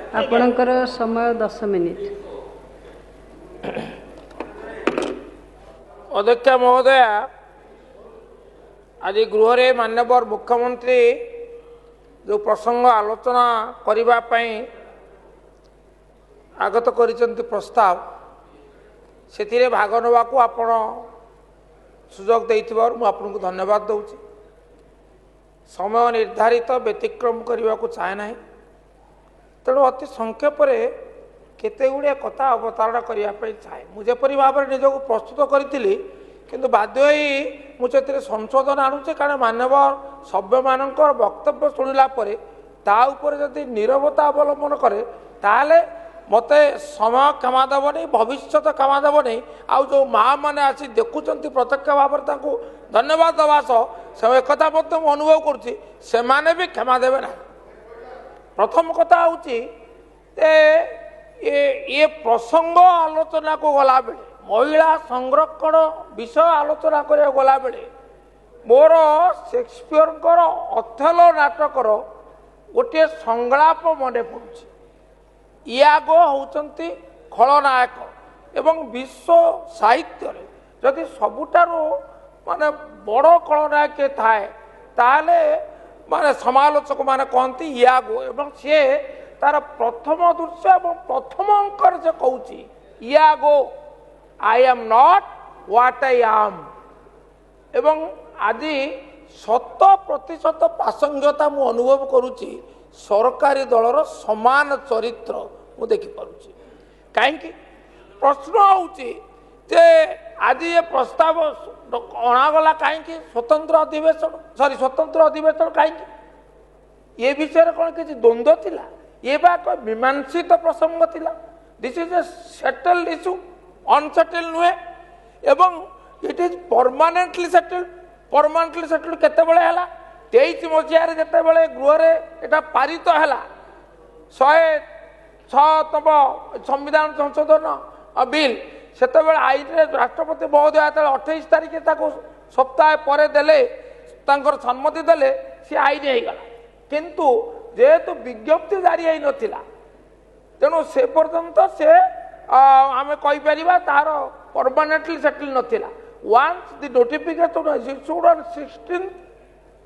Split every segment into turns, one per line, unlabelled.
ଆପଣଙ୍କର ସମୟ 10 ମିନିଟ୍।
अध्यक्ष महोदय, आज गृह माननीय मुख्यमंत्री जो प्रसंग आलोचना करने आगत कर प्रस्ताव से भाग ना आपण सुजोग देथिबार मु आपनको धन्यवाद दूची। समय निर्धारित व्यतिक्रम करने को चाहे ना, तेणु अति संक्षेप केते गुड़े कथा अवतारणा करने चाहे। मुझे भाव में निजक प्रस्तुत करी किंतु बाध्य मुझे संशोधन आणुचे, कारण मानव सभ्य मान वक्तव्य शुणिला जदि नीरवता अवलंबन करे ताले मते समय क्षमा देवनी, भविष्य क्षमा देवनी। आउ जो माँ मैंने आसी देखुं प्रत्यक्ष भाव में धन्यवाद दवा सह से एक अनुभव करुँची से भी क्षमा देवे ना। प्रथम कथा हूँ ये प्रसंग आलोचना को गला बेले, महिला संरक्षण विषय आलोचना करा गला बेले मोर शेक्सपियर अथेलो नाटकर गोटे संलाप मन पड़ुछि। इयागो होउचंती खलनायक एवं विश्व साहित्य जदि सबुठारु माने बड़ खलनायक थाए ताले माने समालोचक माने कहती इयागो, एवं सी तार प्रथम दृश्य और प्रथम अंकर से कहूँ Iago I am not what I am. एवं आज 100% प्रासंगिकता मु अनुभव करुच्ची सरकारी दलर समान चरित्र मु देखिपुची। कहीं प्रश्न होची आज ये प्रस्ताव अणागला कहीं स्वतंत्र अधिवेशन स्वतंत्र अधिवेशन कहीं ये विषय कौन किसी द्वंद्व थिला? ये एक मीमांसित प्रसंग थिला। This is a settled issue, unsettled नुहे एवं it is permanently settled. Permanently settled केते बेले हला? 23 मसीह जिते बड़े गृह एटा पारित है 106तम संविधान संशोधन बिल से आईन राष्ट्रपति महोदय 28 तारिख सप्ताह पर देले सम्मति देले सी आईन होगला। किंतु जेहेतु विज्ञप्ति जारी हो नाला तेणु से पर्यंत से आम कहीपर तार परमानेंटली सेटल नाला। Once the notification issued on 16th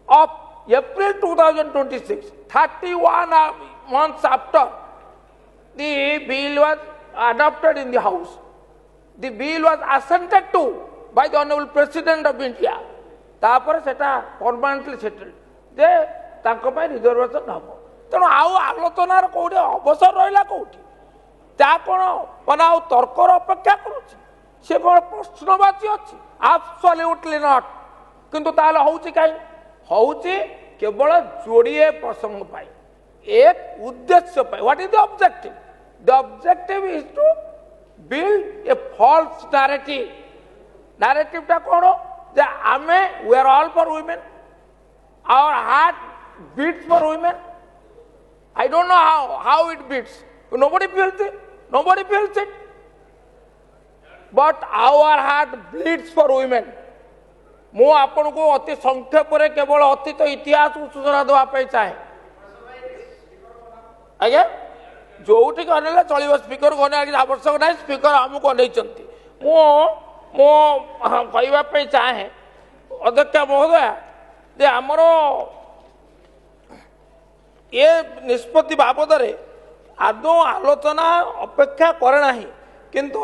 of April 2026, 31 months after the bill was adopted in the House, the bill was assented to by the Honorable President of India. तापर सेटा परमानेंटली सेटल्ड जे तांको पे reservation हम। तेणु आउ आलोचनार कौटे अवसर रहा कौटी ता कौन माना तर्कर अपेक्षा करुच्ची से कौन प्रश्नवाची अच्छी? Absolutely not. किंतु ताले होउची काई होउची केवल जोड़िए प्रसंग पाई एक उद्देश्य पाई। What is the objective? The objective is to build a false narrative. Narrative टा कौन जे आमे we are all for women, our heart beats for women. I don't know how it beats, nobody feels it, nobody feels it, but our heart bleeds for women. मु आपन को अति संक्षेप केवल अतीत इतिहास को सूचना देवाई चाहे। आज्ञा जो अनेला चलो स्पीकर को आवश्यक ना, स्पीकर आमको अनेचंती। मो कहवाई चाहे अध्यक्ष महोदय जे आमर ये निष्पत्ति बाबद आदौ आलोचना अपेक्षा करे ना, किंतु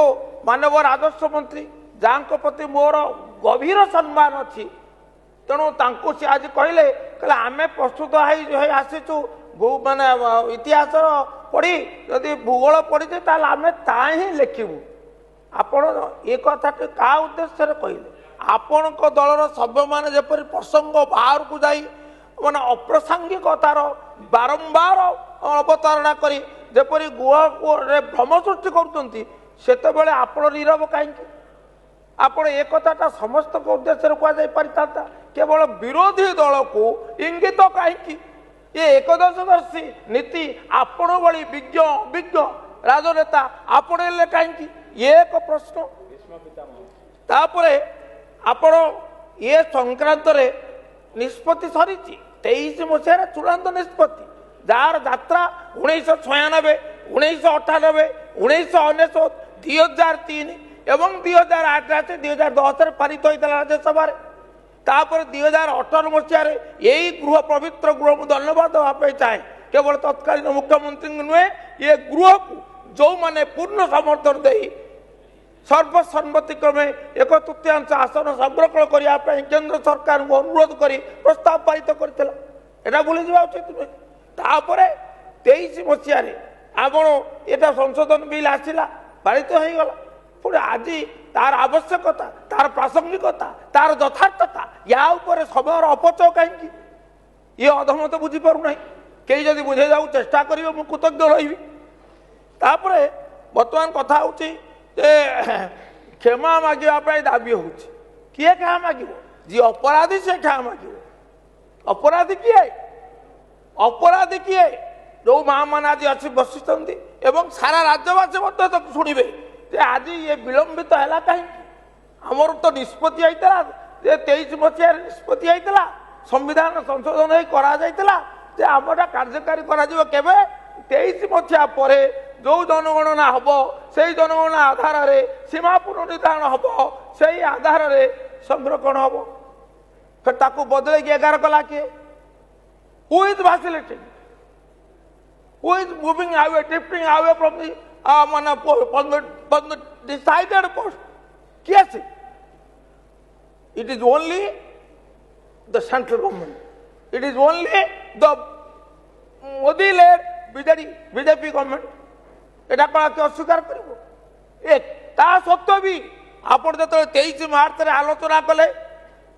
मानव राजस्व मंत्री जहाँ प्रति मोर गभीर सम्मान अच्छी तेणु सी आज कहले आमे प्रस्तुत आसीचु माने इतिहास पढ़ी जदि भूगोल पढ़ीचे आम ता ही लिखबू। आपण ये कथा क्या उद्देश्य कहले? आपण दलर सभ्य मैंने जपरी प्रसंग बाहर को जाई माने अप्रासंगिकतार बारंबार अवतारणा करी जपरी गुह भ्रम सृष्टि करुँच सेतबेले आपण नीरव कहीं? आपण एक कथाटा समस्त उद्देश्य कहुता केवल विरोधी दल को इंगित कहीं? ये एकदर्शी नीति आपण भली विज्ञ अभिज्ञ राजनेता आपणे कहीं? ये एक प्रश्न। तापरे आपण ये संक्रांत निष्पत्ति सरी 23 मसीह चूड़ांत निष्पत्ति जार यात्रा 1996 1998 1999 2003 एवं 2008 2010 पारित होता राज्यसभा तापर 2018 मसीह यही गृह पवित्र गृह को धन्यवाद देवाई चाहे केवल तत्कालीन मुख्यमंत्री नुहे ये गृह को जो मैंने पूर्ण समर्थन दे सर्वसम्मति क्रमे एक तृतीयांश आसन संरक्षण करने केंद्र सरकार को अनुरोध कर प्रस्ताव पारित करता भूली जा उचित नुहे तापर 23 मसीह आपण एटा संशोधन बिल आसला पारित हो गला पुणे आज तार आवश्यकता तार प्रासंगिकता तार यथार्थता या ऊपर समय अपचय कहीं ये अधमत बुझीपारना कई जदि बुझे जाऊ चेष्टा करेंगे मुझे कृतज्ञ रही बर्तमान कथा हूँ क्षमा मागे दाबी हो किए क्या माग जी अपराधी से क्या माग अपराधी किए अपराधी किए जो माँ मैंने आज अच्छी बसी सारा राज्यवासी शुणे आज ये विलंबित है कहीं आमर तो निष्पत्ति होता 23 मसीह निष्पत्ति होता संविधान संशोधन आमटा कार्यकारी केवे 23 मसीहा पर जो जनगणना हम से जनगणना आधार सीमा पुनर्निर्धारण हम से आधार संरक्षण हम फिर बदले 11 कला किए who is facilitating who is moving away drifting away from the माने decided post yes it is only the central government it is only the Modi led BJP government एटा कला के अस्वीकार करिवो एक ता सत्य भी आपण जत 23 मार्च रे आलोचना कले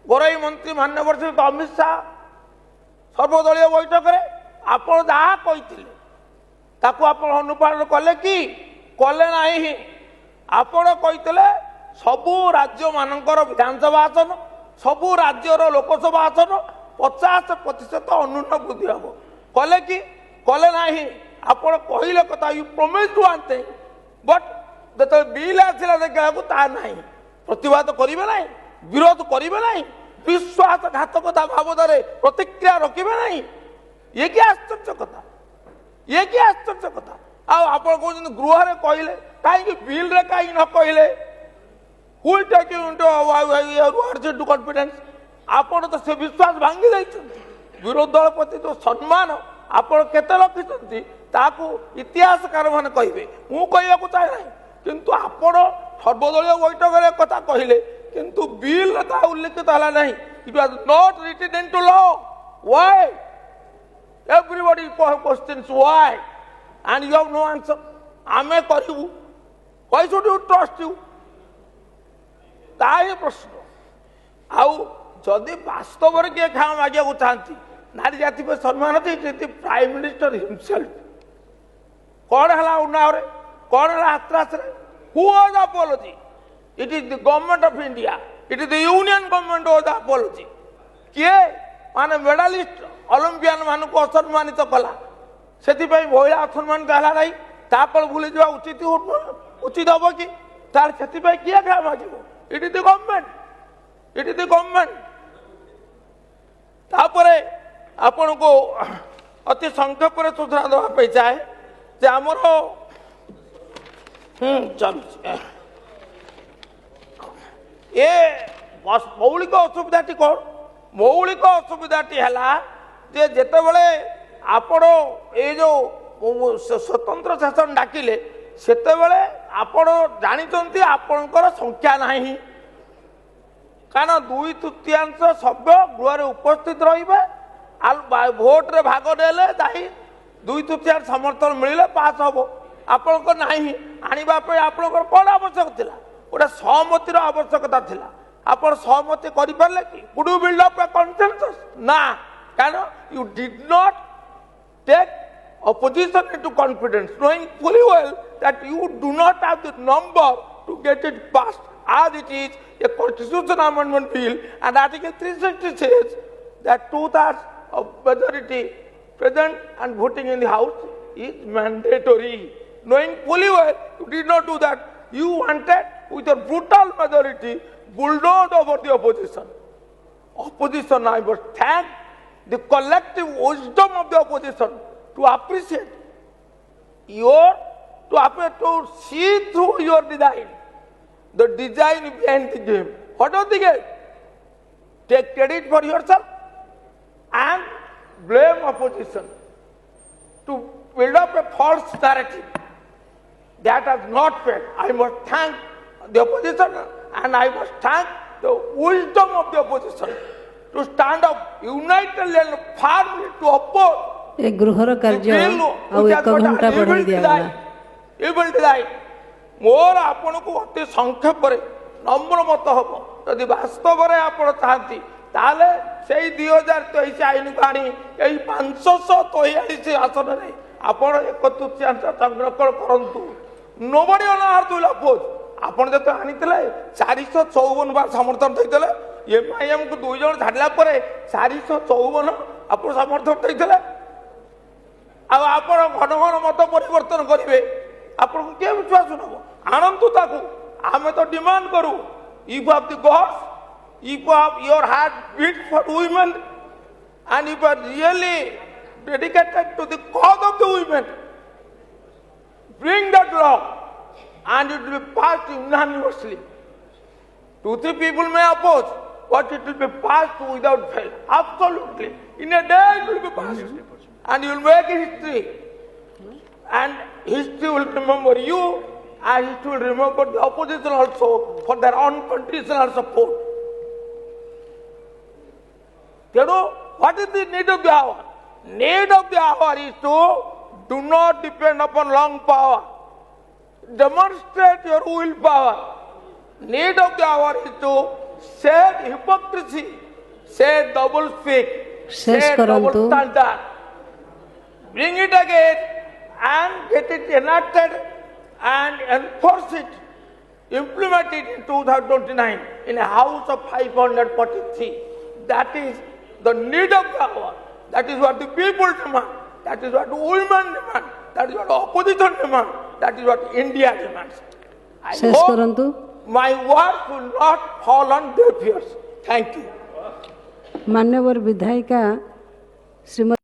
गृह मंत्री माननीय श्री अमित शाह सर्वदलीय बैठक रे आपण जहा कहिथिले ताकू आपण अनुपालन कले कि कले नाही आपण कहिथिले सबु राज्य मानकर विधानसभा आसन सबु राज्यर लोकसभा आसन 50% अनुन्न वृद्धि हम कले कि कले नाही आपण कहले कथा you promise to one thing but जत बिल आसिला देखा ता नाही प्रतिवाद करिवे नाही विरोध करिवे नाही विश्वासघातकता बाबदरे प्रतिक्रिया रखिबे नाही ये कि आश्चर्य कथा ये कि आश्चर्य कथा आप गृह रे कहले कहीं बिल रे कहीं न कहले who take you into confidence आपण तो से विश्वास भांगी दैछन विरोध दल प्रति जो सम्मान आपण केते रखिछंती ताकू इतिहासकार मान कहिबे मु कहया को चाहे नाही किंतु आपण सर्वदलीय बैठक रे कथा कहले किंतु बिल रे ता उल्लेखित हला नहीं it was not written into law why everybody questions why and you have no answer आमे करिवु why should you trust you ताही प्रश्न आउ जदि वास्तव रे के खा मागिया को चाहती नारी जाति पे सम्मान थी प्राइम मिनिस्टर हिमसेल्फ कौन है उन्नाव रे कौन है हाथरास रे who was apology it is the government of India it is the union government was apology किए माने मेडालिस्ट ओलंपियन मान को असम्मानित कला से महिला असम्मानित है ना तापर भूली जा उचित उचित हम कि तार से किए क्या मांग it is the government it is the government तापर आपण को अति संक्षेप सूचना देवाई चाहे जे आमर ये मौलिक असुविधाटी कौन मौलिक असुविधाटी है जे जेतेबेले आपण ए जो स्वतंत्र शासन डाकिले सेतेबेले आपण जानिचंती आपणकर संख्या नाही कारण 2/3 सभ्य गृह उपस्थित रहिबे भोट रे भाग नेले दाही 2/3 समर्थन मिले पास हम आपणकर नाही आनिबा पे आपणकर कोन आवश्यक थिला ओटा सहमतिर आवश्यकता थिला आपण सहमति करि परले कि could you build up a consensus ना कारण you did not take opposition into confidence, knowing fully well that you do not have the number to get it passed. As it is a constitutional amendment bill, and Article 360 says that 2/3 of majority present and voting in the House is mandatory. Knowing fully well you did not do that, you wanted with a brutal majority bulldoze over the opposition. Opposition, I must thank the collective wisdom of the opposition to appreciate to see through your design, the design behind the game. What was the game? Take credit for yourself and blame opposition to build up a false narrative that has not failed. I must thank the opposition and I must thank the wisdom of the opposition to stand up unitedly and firmly to oppose
ଏ ଗୃହର କାର୍ଯ୍ୟ ଆଉ 1 ଘଣ୍ଟା ବଢ଼ାଇ ଦିଆଗଲା।
evil design. ମୋର ଆପଣଙ୍କୁ ଅତି ସଂକ୍ଷେପରେ ନମ୍ର ମତ ହବ ଯଦି ବାସ୍ତବରେ ଆପଣ ଚାହାନ୍ତି ତାହେଲେ ସେଇ 2023 ଆଇନକୁ ଆଣି ଏଇ 543 ଆସନରେ ଆପଣ 1/3 ସଂରକ୍ଷଣ କରନ୍ତୁ। nobody on earth will oppose. ଆପଣ ଯେତେ ଆଣିଥିଲେ 454 ବାର ସମର୍ଥନ ଦେଇଥିଲେ MIM କୁ 2 ଜଣ ଛାଡ଼ିଲା ପରେ 454 ଆପଣ ସମର୍ଥନ ଦେଇଥିଲେ ଆଉ ଆପଣ ଘନ ଘନ ମତ ପରିବର୍ତ୍ତନ କରିବେ ଆପଣଙ୍କୁ କିଏ ବିଶ୍ୱାସ ନବ ଆଣନ୍ତୁ ତାକୁ ଆମେ ତ ଡିମାଣ୍ଡ କରୁ if you have the gods, if you have your heart beat for women and if you are really dedicated to the cause of the women, bring that law and it will be passed unanimously. 2-3 people may oppose, but it will be passed without fail. Absolutely. In a day it will be passed. And you will make history. And history will remember you, and history will remember the opposition also for their unconditional support. You know, what is the need of the hour? Need of the hour is to do not depend upon long power. Demonstrate your willpower. Need of the hour is to shed hypocrisy, shed double speak, shed double standard. Bring it again and get it enacted and enforce it, implement it in 2029 in a house of 543. That is the need of the hour. That is what the people demand. That is what the women demand. That is what the opposition demand. That is what India demands. I hope my words will not fall on deaf ears. Thank you.
मान्यवर विधायिका श्रीमती